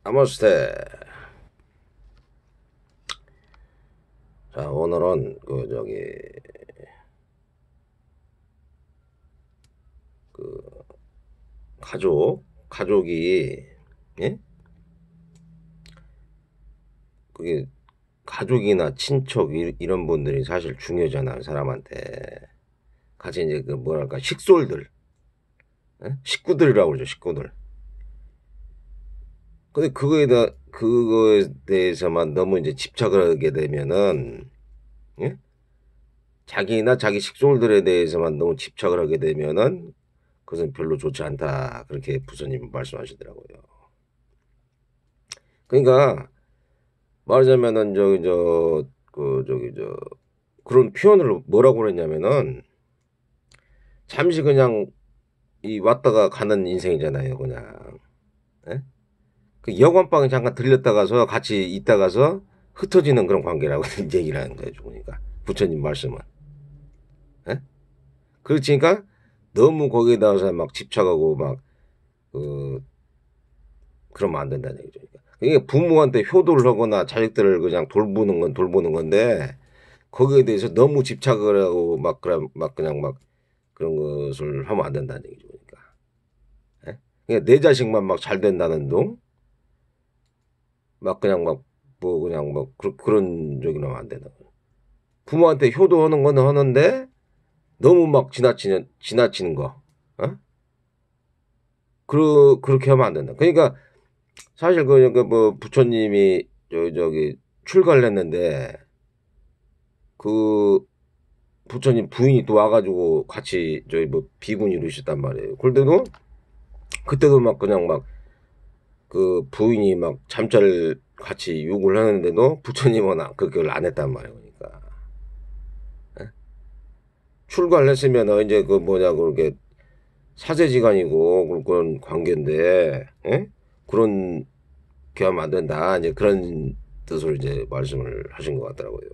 나머스테. 자, 오늘은 그 가족이, 예? 그게 가족이나 친척 이런 분들이 사실 중요하잖아, 사람한테. 같이 이제 그 뭐랄까 식솔들, 예? 식구들이라고 그러죠, 식구들. 근데 그거에 대해서만 너무 이제 집착을 하게 되면은, 예? 자기나 자기 식솔들에 대해서만 너무 집착을 하게 되면은 그것은 별로 좋지 않다. 그렇게 부처님 말씀하시더라고요. 그러니까 말하자면은 그런 표현을 뭐라고 그랬냐면은 잠시 그냥 이 왔다가 가는 인생이잖아요. 그냥. 예? 그 여관방에 잠깐 들렸다가서 같이 있다가서 흩어지는 그런 관계라고 얘기를 하는 거예요. 그러니까 부처님 말씀은. 예? 그렇지니까 너무 거기에 대해서 막 집착하고 막 그 그러면 안 된다는 얘기죠. 이게 부모한테 효도를 하거나 자식들을 그냥 돌보는 건 돌보는 건데 거기에 대해서 너무 집착을 하고 막 그냥 막 그런 것을 하면 안 된다는 얘기죠. 그러니까. 예? 그러니까 내 자식만 막 잘 된다는 둥, 막 그냥 막 뭐 그냥 막 그런 적이 나면 안 된다. 부모한테 효도하는 건 하는데 너무 막 지나치는 거, 어? 그렇게 하면 안 된다. 그러니까 사실 뭐 부처님이 저기 출가를 했는데 그 부처님 부인이 또 와가지고 같이 저희 뭐 비군 이루셨단 말이에요. 그때도 막 그냥 막 그 부인이 막 잠자를 같이 요구를 하는데도 부처님은 그걸 안 했단 말이에요. 그러니까 예? 출가를 했으면 이제 그 뭐냐 그렇게 사제지간이고 그런 관계인데 예? 그런 게 하면 안 된다. 이제 그런 뜻으로 이제 말씀을 하신 것 같더라고요.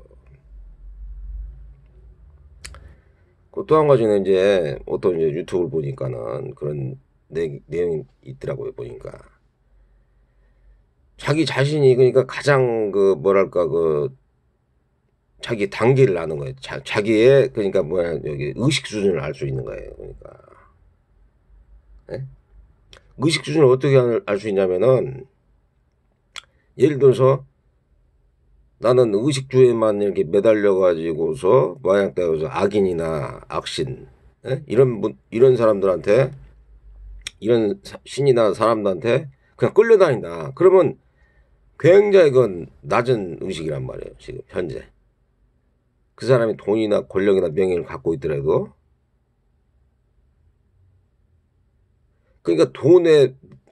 또 한 가지는 이제 어떤 이제 유튜브를 보니까는 그런 내용이 있더라고요. 보니까 자기 자신이 그러니까 가장 그 뭐랄까 그 자기 단계를 아는 거예요. 자기의 그러니까 뭐야 여기 의식 수준을 알 수 있는 거예요. 그러니까 예? 의식 수준을 어떻게 알 수 있냐면은 예를 들어서 나는 의식주에만 이렇게 매달려 가지고서 마약되어서 악인이나 악신 예? 이런 사람들한테 이런 신이나 사람들한테 그냥 끌려다닌다. 그러면 굉장히 그건 낮은 의식이란 말이에요. 지금 현재 그 사람이 돈이나 권력이나 명예를 갖고 있더라도 그러니까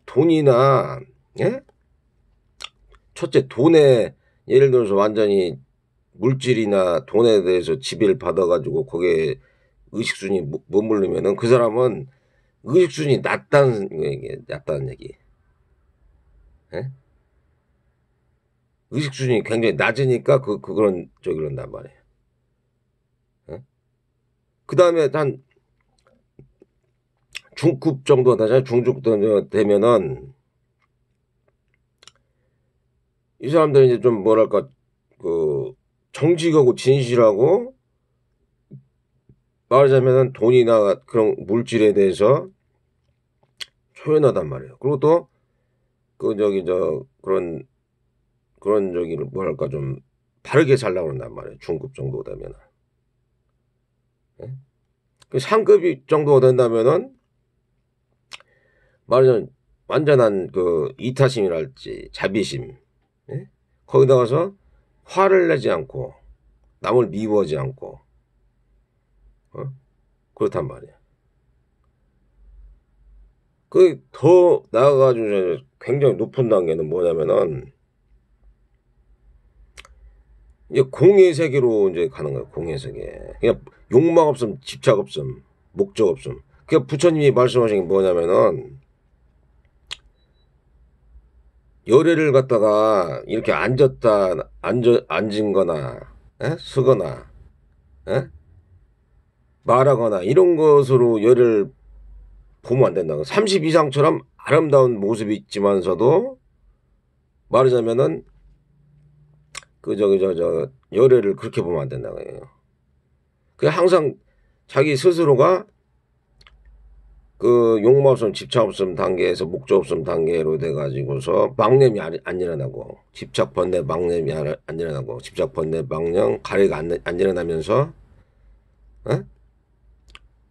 돈이나 예? 첫째 돈에 예를 들어서 완전히 물질이나 돈에 대해서 지배를 받아가지고 거기에 의식순이 머무르면은 그 사람은 의식순이 낮다는 얘기. 예? 의식순이 굉장히 낮으니까 그런 저기 그런단 말이에요. 예? 그 다음에 한 중급 정도 되잖아요. 중급 정도 되면은 이 사람들은 이제 좀 뭐랄까 그 정직하고 진실하고 말하자면은 돈이나 그런 물질에 대해서 초연하단 말이에요. 그리고 또 그 저기 저 그런 저기를 뭐랄까 좀 바르게 살라고 그런단 말이에요. 중급 정도 되면은. 예? 그 상급이 정도 된다면은 말하자면 완전한 그 이타심이랄지 자비심. 예? 거기 나가서 화를 내지 않고 남을 미워하지 않고 어? 그렇단 말이에요. 그 더 나아가지고 굉장히 높은 단계는 뭐냐면은 이제 공의 세계로 이제 가는 거예요. 공의 세계. 그냥 욕망 없음, 집착 없음, 목적 없음. 그러니까 부처님이 말씀하신 게 뭐냐면은 열애를 갖다가 이렇게 앉은 거나, 에? 서거나, 에? 말하거나 이런 것으로 열애를 보면 안 된다고. 30 이상처럼 아름다운 모습이 있지만서도 말하자면은 그 열애를 그렇게 보면 안 된다고 해요. 그 항상 자기 스스로가 그 욕망 없음, 집착 없음 단계에서 목적 없음 단계로 돼가지고서 막냄이 안 일어나고, 집착 번뇌 막냄이 안 일어나고, 집착 번뇌 막령 가래가 안 일어나면서, 어?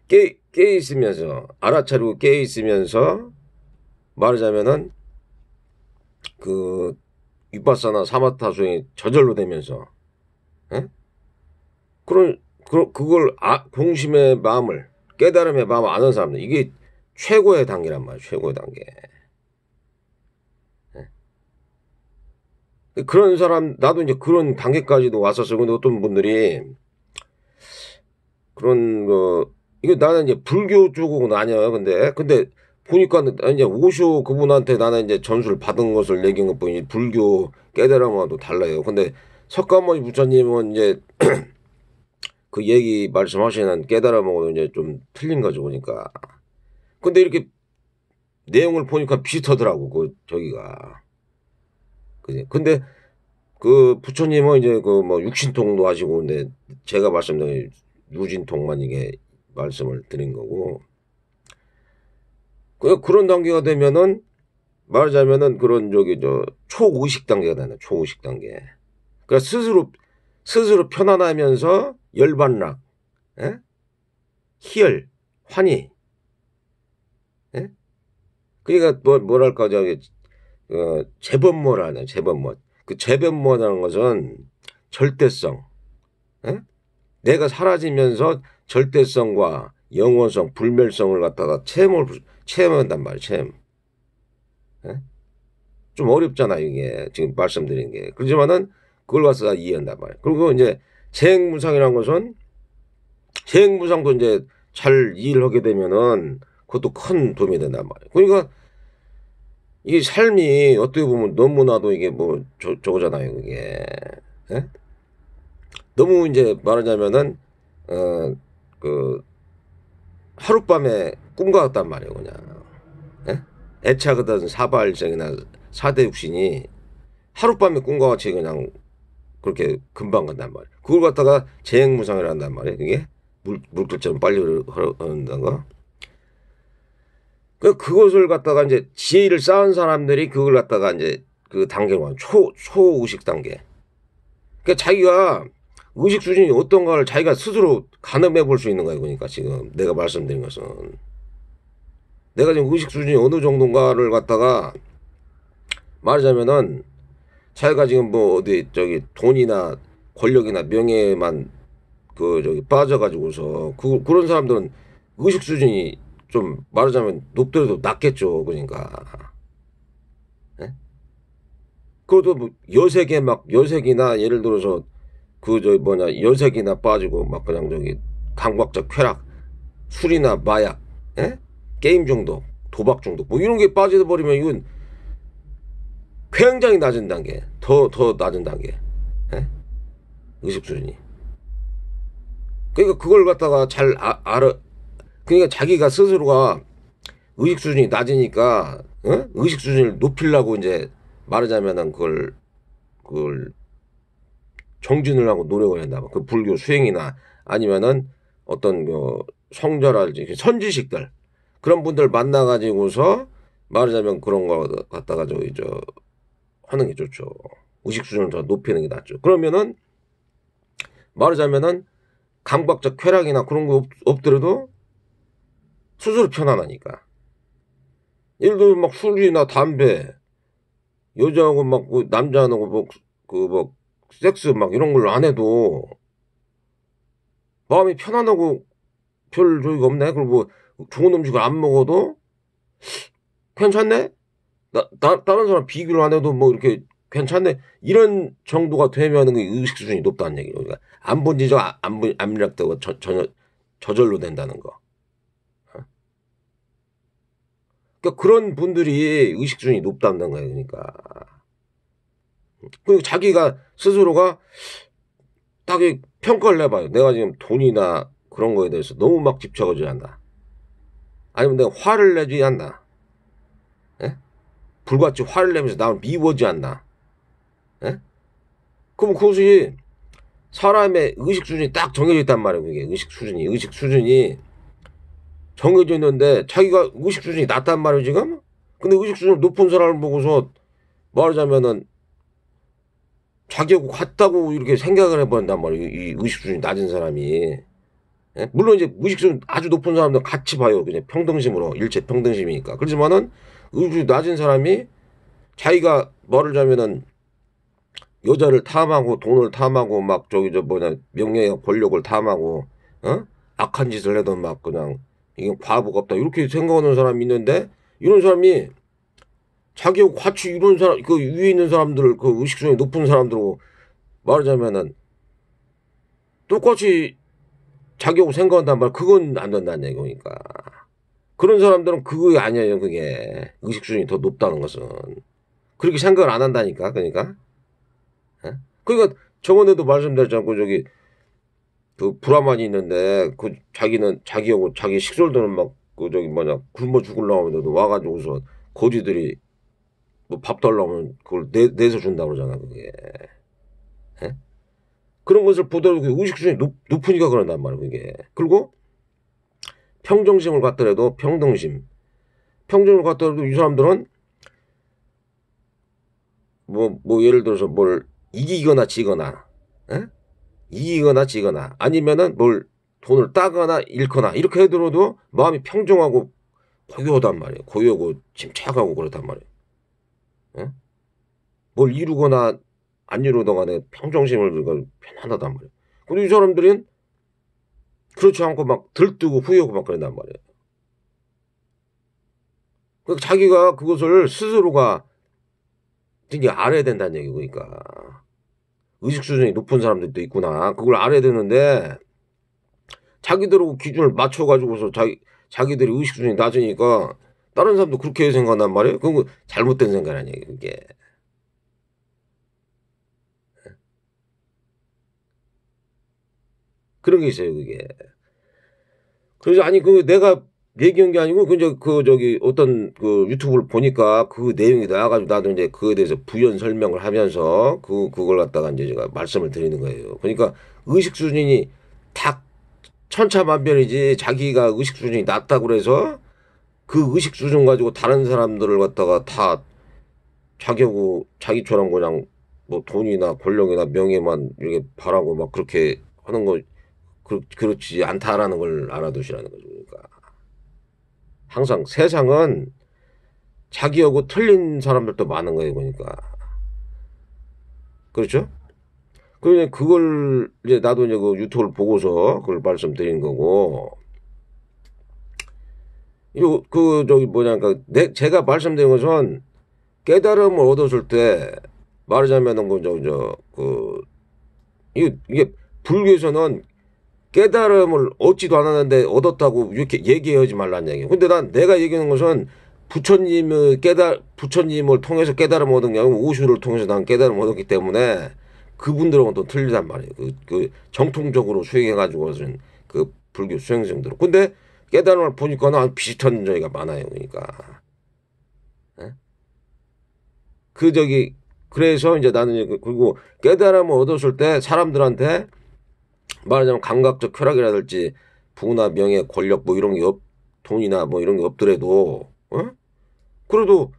깨 있으면서, 알아차리고 깨 있으면서, 말하자면은 그 위파사나 사마타 수행이 저절로 되면서, 어? 그걸 공심의 마음을, 깨달음의 마음을 아는 사람들, 이게 최고의 단계란 말이에요. 최고의 단계. 그런 사람, 나도 이제 그런 단계까지도 왔었어요. 근데 어떤 분들이 그런 이거 나는 이제 불교 쪽은 아니에요. 근데 보니까 이제 오쇼 그분한테 나는 이제 전수를 받은 것을 얘기한 것 뿐이지 불교 깨달음과도 달라요. 근데 석가모니 부처님은 이제 그 얘기 말씀하시는 깨달음하고 이제 좀 틀린 거죠. 보니까. 근데 이렇게 내용을 보니까 비슷하더라고. 그 저기가. 그지? 근데 그 부처님은 이제 그 뭐 육신통도 하시고, 근데 제가 말씀드린 유진통만 이게 말씀을 드린 거고, 그런 단계가 되면은 말하자면은 그런 초의식 단계가 되네. 초의식 단계. 그러니까 스스로 편안하면서 열반락, 예? 희열, 환희, 예? 그러니까 뭐랄까 재변모라네. 재변모. 그 재변모라는 것은 절대성, 예? 내가 사라지면서 절대성과 영원성, 불멸성을 갖다가 체험한단 말이에요. 체험. 예? 좀 어렵잖아요, 이게 지금 말씀드린 게. 그렇지만은 그걸 갖다가 이해한단 말이에요. 그리고 이제 재행무상이라는 것은, 재행무상도 이제 잘 이해를 하게 되면은 그것도 큰 도움이 된단 말이에요. 그러니까 이 삶이 어떻게 보면 너무나도 이게 저거잖아요, 그게. 예? 너무 이제 말하자면은 그 하룻밤에 꿈과 같단 말이에요, 그냥. 예? 애착하던 사발생이나 사대육신이 하룻밤에 꿈과 같이 그냥 그렇게 금방 간단 말이에요. 그걸 갖다가 재행무상이라 한단 말이에요. 그게 물결처럼 빨리 흐른다는 거. 그것을 갖다가 이제 지혜를 쌓은 사람들이 그걸 갖다가 이제 그 단계로 가는 초의식 단계. 그러니까 자기가 의식 수준이 어떤가를 자기가 스스로 가늠해 볼 수 있는 거예요. 그러니까 지금 내가 말씀드린 것은 내가 지금 의식 수준이 어느 정도인가를 갖다가 말하자면은 자기가 지금 어디 돈이나 권력이나 명예만 빠져가지고서 그런 사람들은 의식 수준이 좀 말하자면 높더라도 낮겠죠. 그러니까. 예? 그것도 여색이나 예를 들어서 여색이나 빠지고 막 그냥 강박적 쾌락, 술이나 마약, 예? 게임 중독, 도박 중독 이런 게 빠져버리면 이건 굉장히 낮은 단계, 더 낮은 단계, 예? 의식 수준이. 그러니까 그걸 갖다가 잘 알아. 그러니까 자기가 스스로가 의식 수준이 낮으니까 의식 수준을 높이려고 이제 말하자면은 그걸 정진을 하고 노력을 한다. 그 불교 수행이나 아니면은 어떤 성자랄지 선지식들 그런 분들 만나가지고서 말하자면 그런 거 갖다가 하는 게 좋죠. 의식 수준을 더 높이는 게 낫죠. 그러면은 말하자면은 강박적 쾌락이나 그런 거 없더라도 스스로 편안하니까. 예를 들어 막 술이나 담배, 여자하고 막 남자하고 섹스 막 이런 걸 안 해도 마음이 편안하고 별 저기가 없네. 그리고 좋은 음식을 안 먹어도 괜찮네. 다른 사람 비교를 안 해도 이렇게 괜찮네. 이런 정도가 되면은 의식 수준이 높다는 얘기예요. 그러니까 안 본지적 암락되고 전혀 저절로 된다는 거. 그러니까 그런 분들이 의식 수준이 높다는 거예요. 그러니까. 그리고 자기가 스스로가 딱 평가를 해봐요. 내가 지금 돈이나 그런 거에 대해서 너무 막 집착하지 않나. 아니면 내가 화를 내지 않나. 예? 불같이 화를 내면서 나를 미워하지 않나. 예? 그럼 그것이 사람의 의식 수준이 딱 정해져 있단 말이에요. 그게 의식 수준이 정해져 있는데 자기가 의식 수준이 낮단 말이에요 지금. 근데 의식 수준 높은 사람을 보고서 말하자면은 자기하고 같다고 이렇게 생각을 해버린단 말이에요. 이 의식 수준이 낮은 사람이. 예? 물론 이제 의식 수준 아주 높은 사람들 같이 봐요. 그냥 평등심으로 일체 평등심이니까. 그렇지만은 의식 수준이 낮은 사람이 자기가 말하자면은 여자를 탐하고 돈을 탐하고 막 저기 저 뭐냐 명예와 권력을 탐하고 어? 악한 짓을 해도 막 그냥 이게 과부가 없다 이렇게 생각하는 사람이 있는데 이런 사람이 자기하고 같이 이런 사람 그 위에 있는 사람들 그 의식수준이 높은 사람들하고 말하자면은 똑같이 자기하고 생각한단 말 그건 안 된다는 얘기니까 그런 사람들은 그게 아니에요. 그게 의식수준이 더 높다는 것은 그렇게 생각을 안 한다니까. 그러니까 예? 그러니까 저번에도 말씀드렸잖아요. 그 저기 그 브라만이 있는데 그 자기는 자기하고 자기 식솔들은 막 그 저기 뭐냐 굶어 죽으려고 하는데도 와가지고서 거지들이 뭐 밥 달라면 그걸 내서 준다고 그러잖아. 그게 예? 그런 것을 보더라도 의식 수준이 높으니까 그런단 말이야. 그게 그리고 평정심을 갖더라도 평정을 갖더라도 이 사람들은 뭐 예를 들어서 뭘 이기거나 지거나 예? 이기거나 지거나 아니면은 뭘 돈을 따거나 잃거나 이렇게 해들어도 마음이 평정하고 고요하단 말이에요. 고요하고 침착하고 그렇단 말이에요. 예? 뭘 이루거나 안 이루던 간에 평정심을 편안하단 말이에요. 근데 이 사람들은 그렇지 않고 막 들뜨고 후회하고 막 그런단 말이에요. 그러니까 자기가 그것을 스스로가 되게 알아야 된다는 얘기고 그러니까 의식 수준이 높은 사람들도 있구나. 그걸 알아야 되는데 자기들하고 기준을 맞춰가지고서 자기들이 의식 수준이 낮으니까 다른 사람도 그렇게 생각한단 말이에요. 그건 잘못된 생각 아니에요, 그게. 그런 게 있어요, 그게. 그래서 아니 그 내가 얘기한 게 아니고 그 저기 어떤 그 유튜브를 보니까 그 내용이 나와가지고 나도 이제 그에 대해서 부연 설명을 하면서 그걸 갖다가 이제 제가 말씀을 드리는 거예요. 그러니까 의식 수준이 다 천차만별이지 자기가 의식 수준이 낮다고 그래서 그 의식 수준 가지고 다른 사람들을 갖다가 다 자기하고 자기처럼 그냥 뭐 돈이나 권력이나 명예만 이렇게 바라고 막 그렇게 하는 거 그렇지 않다라는 걸 알아두시라는 거죠. 그러니까 항상 세상은 자기하고 틀린 사람들도 많은 거예요. 그러니까 그렇죠? 그러니 그걸 이제 나도 이제 그 유튜브를 보고서 그걸 말씀드린 거고 그 저기 뭐냐 그러니까 제가 말씀드린 것은 깨달음을 얻었을 때 말하자면은 그 이게 불교에서는 깨달음을 얻지도 않았는데 얻었다고 이렇게 얘기하지 말라는 얘기예요. 근데 내가 얘기하는 것은 부처님을 통해서 깨달음 얻은 게 아니고 오슈를 통해서 난 깨달음 얻었기 때문에 그분들하고는 또 틀리단 말이에요. 그 정통적으로 수행해가지고는 그 불교 수행생들. 근데 깨달음을 보니까는 비슷한 점이 많아요. 그러니까. 예? 그래서 이제 나는 그리고 깨달음을 얻었을 때 사람들한테 말하자면 감각적 쾌락이라든지 부나 명예 권력 뭐 이런 게 돈이나 뭐 이런 게 없더라도 어? 그래도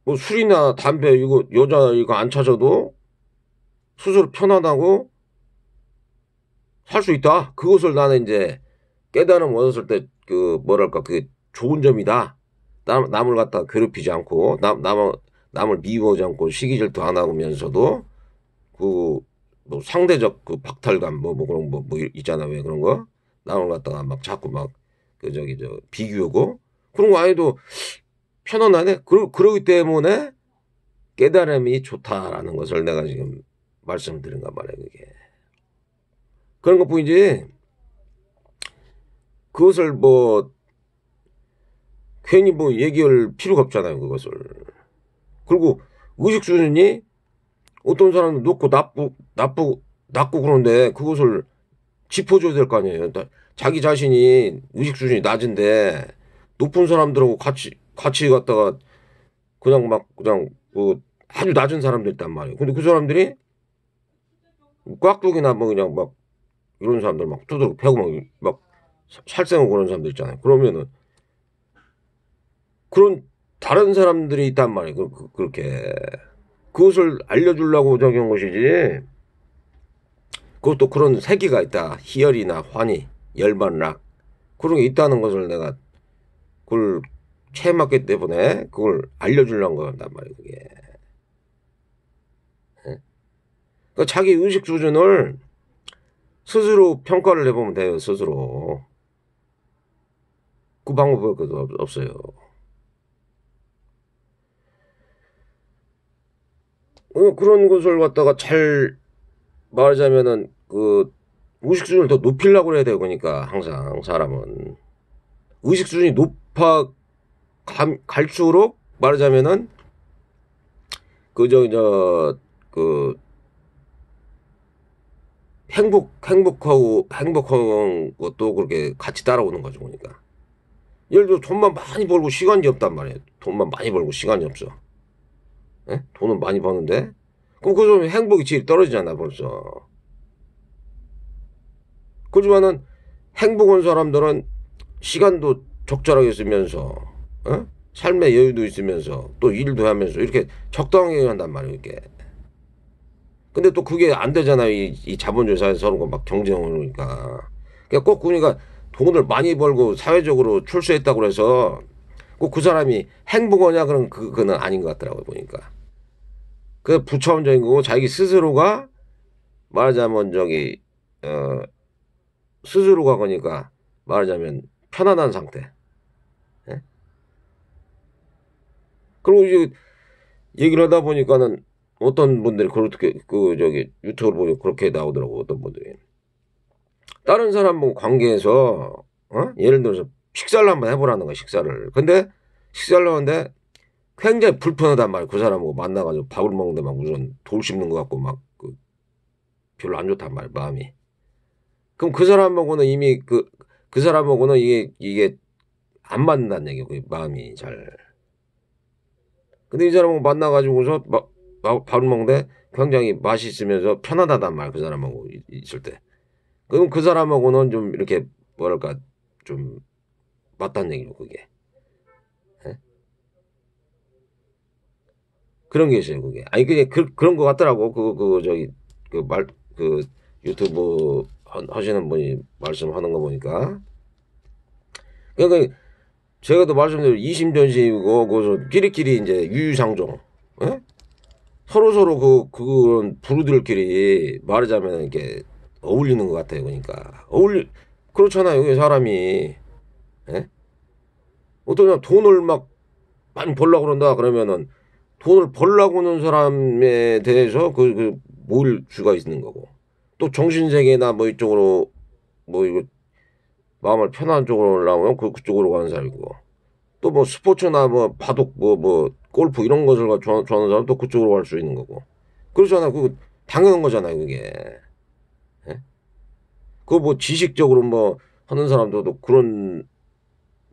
뭐 술이나 담배 이거 여자 이거 안 찾아도 스스로 편안하고 살 수 있다. 그것을 나는 이제 깨달음 얻었을 때 그 뭐랄까 그게 좋은 점이다. 남을 갖다가 괴롭히지 않고 남을 미워하지 않고 시기질도 안 하면서도 그 뭐 상대적 그 박탈감 뭐 그런 뭐 있잖아 왜 그런 거 남을 갖다가 막 자꾸 막 그 저기 비교하고 그런 거 아니도 편안하네. 그러기 때문에 깨달음이 좋다라는 것을 내가 지금 말씀드린단 말이에요. 그게 그런 것뿐이지 그것을 뭐 괜히 뭐 얘기할 필요가 없잖아요. 그것을 그리고 의식 수준이 어떤 사람은 높고 낮고 그런데 그것을 짚어줘야 될 거 아니에요. 자기 자신이 의식 수준이 낮은데 높은 사람들하고 같이 갔다가 그냥 막 그냥 그 아주 낮은 사람들 있단 말이에요. 근데 그 사람들이 꽉둑이나 뭐 그냥 막 이런 사람들 막 두드러 패고 막 살생하고 그런 사람들 있잖아요. 그러면은 그런 다른 사람들이 있단 말이에요. 그렇게 그것을 알려주려고 저기 한 것이지. 그것도 그런 세계가 있다. 희열이나 환희, 열반, 락 그런 게 있다는 것을 내가 그걸 체험했기 때문에 그걸 알려주려는 거란 말이에요. 그게. 그러니까 자기 의식 수준을 스스로 평가를 해보면 돼요. 스스로. 그 방법밖에 없어요. 그런 것을 갖다가 잘 말하자면은 그 의식 수준을 더 높이려고 해야 돼요. 그러니까 항상 사람은 의식 수준이 높아 갈수록 말하자면은 그 행복한 것도 그렇게 같이 따라오는 거죠. 그러니까 예를 들어 돈만 많이 벌고 시간이 없단 말이에요. 돈만 많이 벌고 시간이 없어. 예? 돈은 많이 버는데 그럼 그 사람이 행복이 질이 떨어지잖아 벌써. 그렇지만은 행복한 사람들은 시간도 적절하게 쓰면서 삶의 여유도 있으면서 또 일도 하면서 이렇게 적당하게 한단 말이에요. 이게. 근데 또 그게 안 되잖아요. 이 자본주의 사회에서 서로 막 경쟁을 하니까. 그러니까 꼭 그러니까 돈을 많이 벌고 사회적으로 출세했다고 그래서 꼭 그 사람이 행복하냐 그런 그거는 아닌 것 같더라고요. 보니까. 그 부차원적인 거고 자기 스스로가 말하자면 어 스스로가 그러니까 말하자면 편안한 상태. 예? 그리고 이제 얘기를 하다 보니까는 어떤 분들이 그렇게 유튜브를 보니 그렇게 나오더라고. 어떤 분들이 다른 사람하고 관계에서 예를 들어서 식사를 한번 해보라는 거야. 식사를. 근데 식사를 하는데 굉장히 불편하단 말이야. 그 사람하고 만나가지고 밥을 먹는데 막 무슨 돌 씹는 것 같고 막 별로 안 좋단 말이야. 마음이. 그럼 그 사람하고는 이미 그 사람하고는 이게 안 맞는다는 얘기야. 그 마음이 잘. 근데 이 사람하고 만나가지고서 밥을 먹는데 굉장히 맛있으면서 편안하단 말이야. 그 사람하고 있을 때. 그럼 그 사람하고는 좀 이렇게 뭐랄까 좀 맞다는 얘기죠. 그게. 예? 그런 게 있어요. 그게. 아니 그게 그런 거 같더라고. 그 유튜브 하시는 분이 말씀하는 거 보니까. 그러니까 제가 또 말씀드린 이심전심이고 그래서 끼리끼리 이제 유유상종. 예? 서로 그런 부류들끼리 말하자면 이렇게 어울리는 것 같아요. 그러니까 그렇잖아요. 이게 사람이. 예? 어떤 사람 돈을 막 많이 벌려고 그런다 그러면은 돈을 벌려고 하는 사람에 대해서 모일 수가 있는 거고 또 정신세계나 뭐 이쪽으로 뭐 이거 마음을 편한 쪽으로 올라오면 그쪽으로 가는 사람이고 또 뭐 스포츠나 뭐 바둑 뭐 골프 이런 것을 좋아하는 사람 또 그쪽으로 갈 수 있는 거고 그렇잖아. 그거 당연한 거잖아요. 그게. 예? 그거 뭐 지식적으로 뭐 하는 사람들도 그런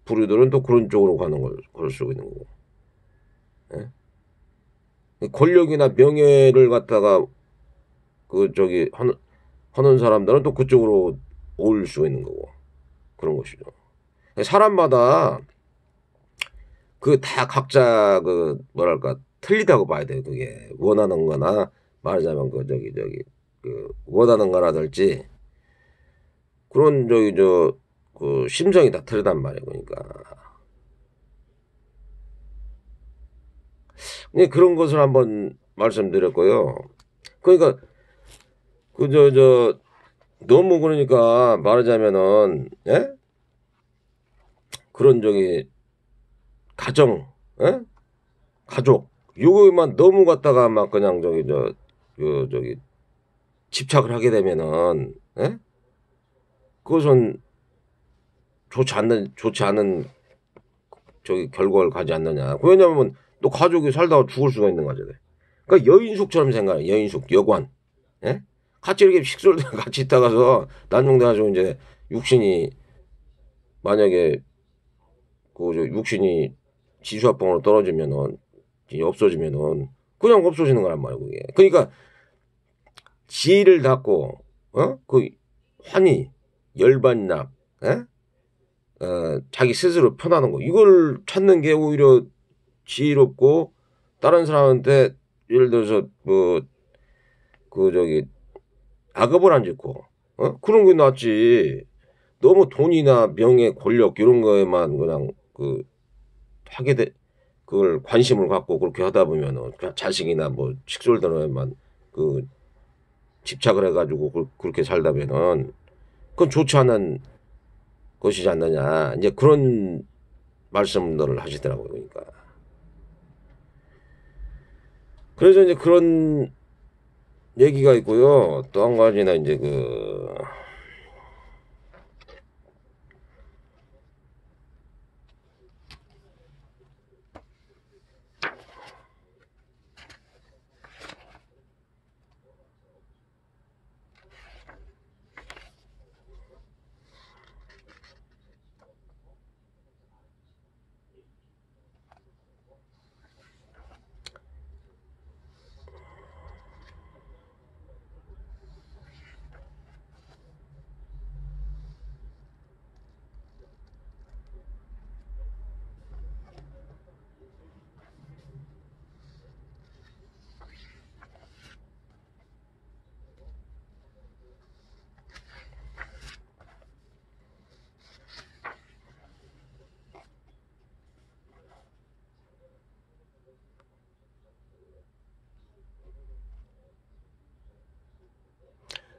부류들은 또 그런 쪽으로 가는 걸 그럴 수 있는 거고. 예? 권력이나 명예를 갖다가 하는 사람들은 또 그쪽으로 어울릴 수 있는 거고 그런 것이죠. 사람마다 다 각자 뭐랄까 틀리다고 봐야 돼요. 그게 원하는 거나 말하자면 원하는 거라든지 그런 심성이 다 틀리단 말이에요. 그러니까 그런 것을 한번 말씀드렸고요. 그러니까 너무 그러니까 말하자면은 예? 그런 가정, 예? 가족 요거만 너무 갖다가 막 그냥 집착을 하게 되면은 예? 그것은 좋지 않은 결과를 가지 않느냐. 왜냐하면 또 가족이 살다가 죽을 수가 있는 거잖아요. 그러니까 여인숙처럼 생각해. 여인숙, 여관. 예? 같이 이렇게 식솔 같이 있다가서 난중돼가지고 이제 육신이 만약에 육신이 지수합병으로 떨어지면은 없어지면은 그냥 없어지는 거란 말이야 그게. 그러니까 지혜를 닫고 그 환희, 열반납, 자기 스스로 편하는 거 이걸 찾는 게 오히려 지혜롭고 다른 사람한테 예를 들어서 뭐 그 저기 악업을 안 짓고 그런 게 낫지. 너무 돈이나 명예, 권력 이런 거에만 그냥 그 하게 돼 그걸 관심을 갖고 그렇게 하다 보면은 자식이나 뭐 식솔들에만 그 집착을 해가지고 그렇게 살다 보면은 그건 좋지 않은 것이지 않느냐 이제 그런 말씀들을 하시더라고요. 그러니까 그래서 이제 그런 얘기가 있고요. 또 한 가지나 이제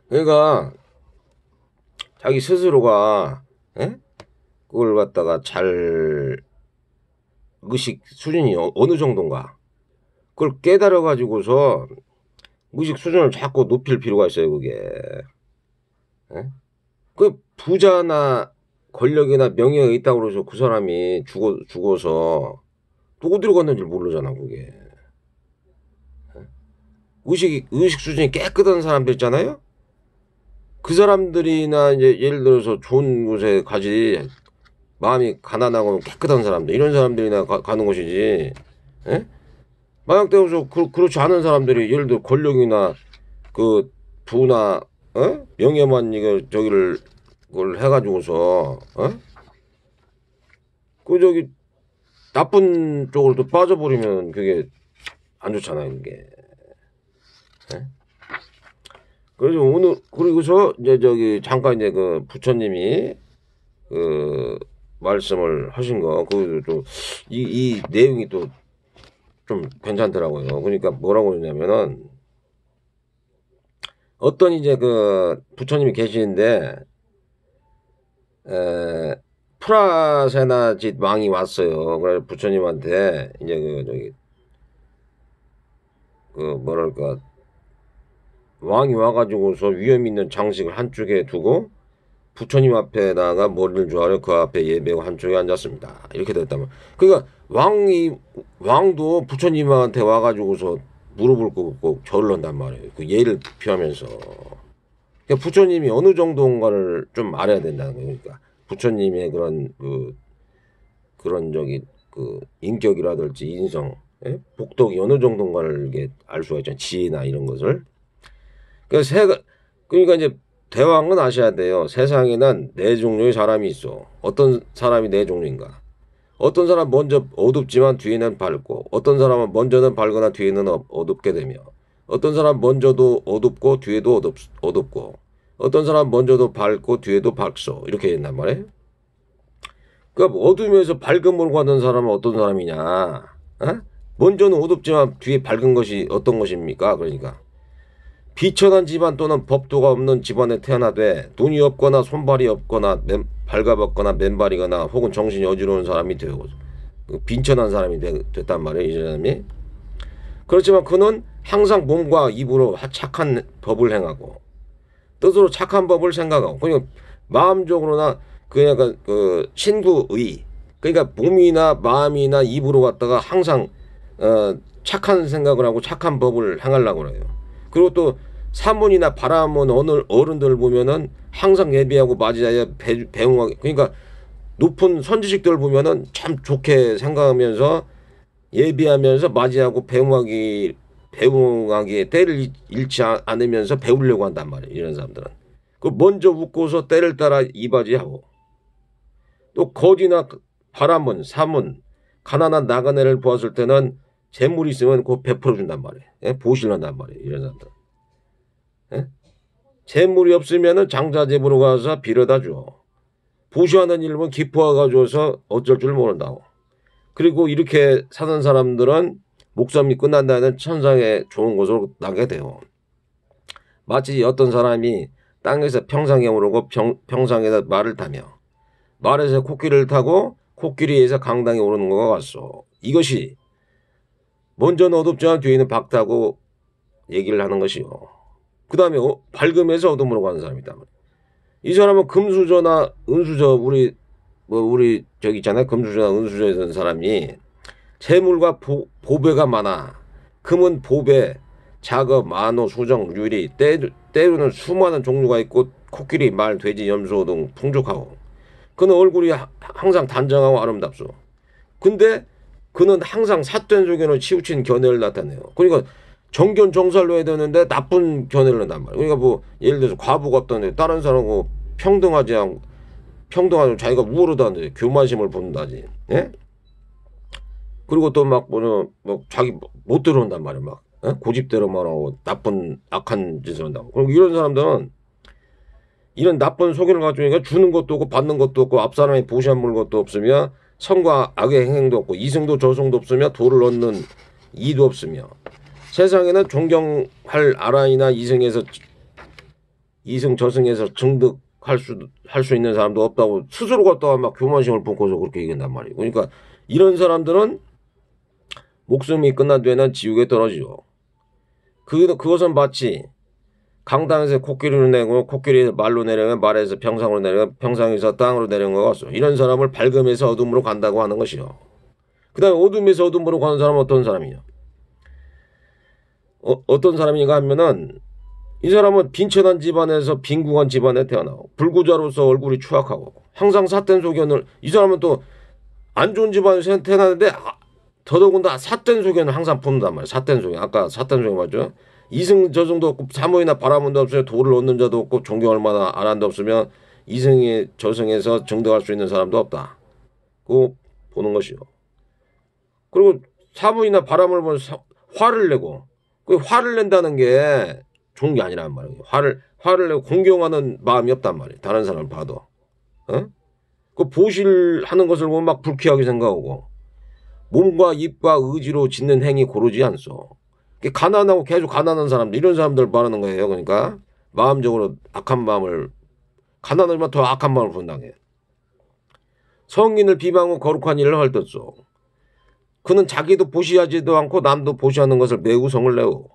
그러니까 자기 스스로가 그걸 갖다가 잘 의식 수준이 어느 정도인가 그걸 깨달아 가지고서 의식 수준을 자꾸 높일 필요가 있어요. 그게 그 부자나 권력이나 명예가 있다고 해서 그 사람이 죽어서 또 어디로 갔는지 모르잖아. 그게 의식 수준이 깨끗한 사람들 있잖아요. 그 사람들이나 이제 예를 들어서 좋은 곳에 가지. 마음이 가난하고 깨끗한 사람들 이런 사람들이나 가는 것이지. 만약 때워서 그렇지 않은 사람들이 예를 들어 권력이나 그 부나 명예만 저기를 그걸 해가지고서 그 저기 나쁜 쪽으로 또 빠져버리면 그게 안 좋잖아요. 그게. 그래서 오늘 그리고서 이제 저기 잠깐 이제 그 부처님이 그 말씀을 하신 거 그 또 이 내용이 또 좀 괜찮더라고요. 그러니까 뭐라고 그러냐면은 어떤 이제 그 부처님이 계시는데 프라세나짓 왕이 왔어요. 그래서 부처님한테 이제 그 저기 그 뭐랄까 왕이 와가지고서 위험 있는 장식을 한쪽에 두고 부처님 앞에다가 머리를 조아려 그 앞에 예배하고 한쪽에 앉았습니다. 이렇게 됐다면 그러니까 왕도 부처님한테 와가지고서 무릎을 꿇고 절을 한단 말이에요. 그 예를 표하면서 그러니까 부처님이 어느 정도인가를 좀 알아야 된다는 거예요. 그러니까 부처님의 그런 저기 그 인격이라든지 인성, 복덕이 어느 정도인가를 이게 알 수가 있잖아요. 지혜나 이런 것을. 그러니까 이제 대왕은 아셔야 돼요. 세상에는 네 종류의 사람이 있어. 어떤 사람이 네 종류인가? 어떤 사람 먼저 어둡지만 뒤에는 밝고, 어떤 사람은 먼저는 밝거나 뒤에는 어둡게 되며, 어떤 사람 먼저도 어둡고 뒤에도 어둡고, 어떤 사람 먼저도 밝고 뒤에도 밝소. 이렇게 된단 말이에요. 그러니까 어둠에서 밝음으로 가는 사람은 어떤 사람이냐? 먼저는 어둡지만 뒤에 밝은 것이 어떤 것입니까? 그러니까 비천한 집안 또는 법도가 없는 집안에 태어나되 눈이 없거나 손발이 없거나 발가벗거나 맨발이거나 혹은 정신이 어지러운 사람이 되고 빈천한 사람이 됐단 말이에요. 이 사람이. 그렇지만 그는 항상 몸과 입으로 착한 법을 행하고 뜻으로 착한 법을 생각하고 그러니까 마음적으로나 그러니까 그 신구의 그러니까 몸이나 마음이나 입으로 갖다가 항상 착한 생각을 하고 착한 법을 행하려고 그래요. 그리고 또 사문이나 바라문 어른들 보면은 항상 예비하고 맞이하여 배웅하게 그러니까 높은 선지식들 보면은 참 좋게 생각하면서 예비하면서 맞이하고 배웅하기 배웅하기에 때를 잃지 않으면서 배우려고 한단 말이에요. 이런 사람들은. 그 먼저 웃고서 때를 따라 이바지하고 또 거지나 바람은 사문 가난한 나그네를 보았을 때는 재물이 있으면 곧 베풀어준단 말이에요. 예? 보실한단 말이에요. 이런 사람들. 예? 재물이 없으면 장자재물로 가서 빌어다 줘. 보시하는 일은 기뻐가 줘서 어쩔 줄 모른다고. 그리고 이렇게 사는 사람들은 목숨이 끝난다는 천상에 좋은 곳으로 나게 돼요. 마치 어떤 사람이 땅에서 평상에 오르고 평상에서 말을 타며 말에서 코끼리를 타고 코끼리에서 강당에 오르는 것과 같소. 이것이 먼저는 어둡지만 뒤에는 밝다고 얘기를 하는 것이요. 그 다음에 밝음에서 어둠으로 가는 사람이다. 이 사람은 금수저나 은수저 우리 저기 있잖아요. 금수저나 은수저에 있는 사람이 재물과 보배가 많아. 금은 보배, 작업, 만호, 수정, 유리, 때로는 수많은 종류가 있고 코끼리, 말, 돼지, 염소 등 풍족하고 그는 얼굴이 항상 단정하고 아름답소. 근데 그는 항상 삿된 속에는 치우친 견해를 나타내요. 그러니까 정견정살로 해야 되는데 나쁜 견해를 한단 말이에요. 그러니까 뭐 예를 들어서 과부가 없다는데 다른 사람하고 평등하지 자기가 우월하다는데 교만심을 본다지. 예? 그리고 또 막 자기 못 들어온단 말이에요. 막 예? 고집대로 말하고 나쁜 악한 짓을 한다고. 그리고 이런 사람들은 이런 나쁜 소견을 가지고 주는 것도 없고 받는 것도 없고 앞사람이 보시한 물 것도 없으며 선과 악의 행행도 없고 이승도 저승도 없으며 도를 얻는 이도 없으며 세상에는 존경할 아라이나 이승 저승에서 증득할 수 있는 사람도 없다고 스스로가 또 막 교만심을 품고서 그렇게 얘기한단 말이에요. 그러니까 이런 사람들은 목숨이 끝난 뒤에는 지옥에 떨어지죠. 그것은 마치 강당에서 코끼리를 내고 코끼리에서 말로 내려면 말에서 평상으로 내려면 평상에서 땅으로 내려온 것 같소. 이런 사람을 밝음에서 어둠으로 간다고 하는 것이요. 그 다음에 어둠에서 어둠으로 가는 사람은 어떤 사람이냐. 어떤 사람인가 하면은 이 사람은 빈천한 집안에서 빈궁한 집안에 태어나고 불구자로서 얼굴이 추악하고 항상 삿된 소견을 이 사람은 또 안 좋은 집안에서 태어나는데 더더군다나 삿된 소견을 항상 푼단 말이에요. 삿된 소견. 아까 삿된 소견 맞죠? 이승 저승도 없고 사모이나 바라문도 없으며 도를 얻는 자도 없고 존경할 만한 아란도 없으며 이승의 저승에서 증득할 수 있는 사람도 없다. 그거 보는 것이요. 그리고 사모이나 바람을 보면 화를 내고 그 화를 낸다는 게 좋은 게 아니란 말이에요. 화를 내고 공경하는 마음이 없단 말이에요. 다른 사람을 봐도. 어? 그 보실하는 것을 보면 막 불쾌하게 생각하고 몸과 입과 의지로 짓는 행위 고르지 않소. 가난하고 계속 가난한 사람들 이런 사람들 말하는 거예요. 그러니까 마음적으로 악한 마음을 가난하지만 더 악한 마음을 분당해. 성인을 비방하고 거룩한 일을 헐떴소. 그는 자기도 보시하지도 않고 남도 보시하는 것을 매우 성을 내오.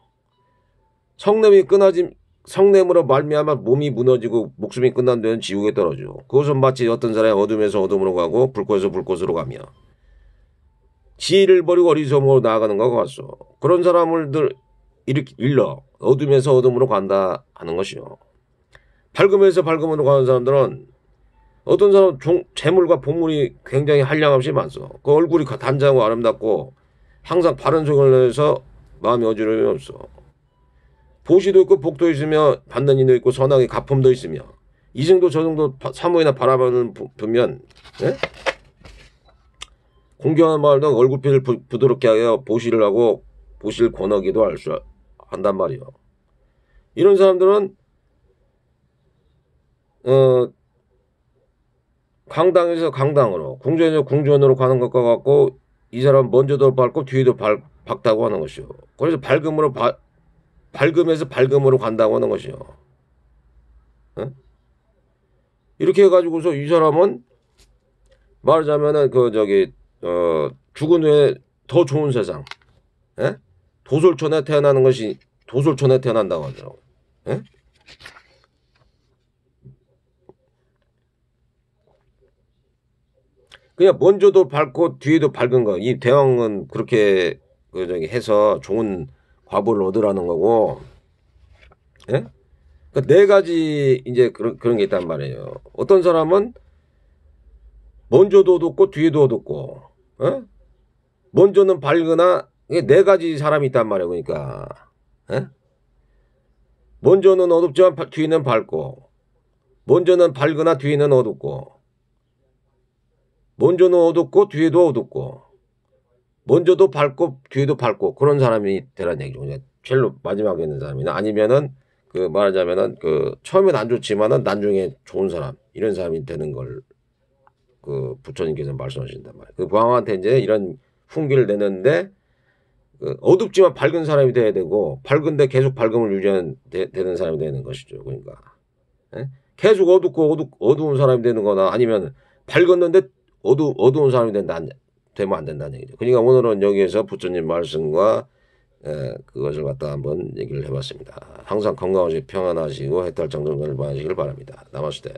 성냄으로 말미암아 몸이 무너지고 목숨이 끝난 데는 지옥에 떨어져. 그것은 마치 어떤 사람이 어둠에서 어둠으로 가고 불꽃에서 불꽃으로 가며 지혜를 버리고 어리석음으로 나아가는 것과 같소. 그런 사람을 이렇게 일러 어둠에서 어둠으로 간다 하는 것이요. 밝음에서 밝음으로 가는 사람들은 어떤 사람은 재물과 보물이 굉장히 한량없이 많소. 그 얼굴이 단장하고 아름답고 항상 바른 소견을 내서 마음이 어지러움이 없어. 보시도 있고 복도 있으며 받는 이도 있고 선악의 가품도 있으며 이승도 저승도 사모이나 바라보는 보면 예? 공경한 말도 얼굴빛을 부드럽게 하여 보시를 하고 보실 권하기도 한단 말이요. 이런 사람들은 강당에서 강당으로 궁전에서 궁전으로 가는 것과 같고 이 사람은 먼저도 밝고 뒤에도 밝다고 하는 것이요. 그래서 밝음에서 밝음으로 간다고 하는 것이요. 어? 이렇게 해가지고서 이 사람은 말하자면은 죽은 후에 더 좋은 세상, 예? 도솔촌에 태어나는 것이 도솔촌에 태어난다고 하더라고. 예? 그냥 먼저도 밝고 뒤에도 밝은 거. 이 대왕은 그렇게 해서 좋은 과보를 얻으라는 거고, 예? 그러니까 네 가지 이제 그런 게 있단 말이에요. 어떤 사람은 먼저도 얻었고 뒤에도 얻었고, 예? 먼저는 밝으나 이게 네 가지 사람이 있단 말이에요. 그러니까 예? 먼저는 어둡지만 뒤는 밝고, 먼저는 밝으나 뒤는 어둡고, 먼저는 어둡고 뒤에도 어둡고, 먼저도 밝고 뒤에도 밝고 그런 사람이 되라는 얘기죠. 그냥 제일 마지막에 있는 사람이나 아니면은 그 말하자면은 그 처음엔 안 좋지만은 나중에 좋은 사람 이런 사람이 되는 걸 그 부처님께서 말씀하신단 말이에요. 그 부항한테 이제 이런 훈기를 내는데 그 어둡지만 밝은 사람이 돼야 되고 밝은데 계속 밝음을 유지하는 되는 사람이 되는 것이죠. 그러니까 예? 계속 어두운 사람이 되는 거나 아니면 밝았는데 어두운 사람이 되면 안 된다는 얘기죠. 그러니까 오늘은 여기에서 부처님 말씀과 그것을 갖다 한번 얘기를 해봤습니다. 항상 건강하시고 평안하시고 해탈 정성을 받으시길 바랍니다. 나마스테.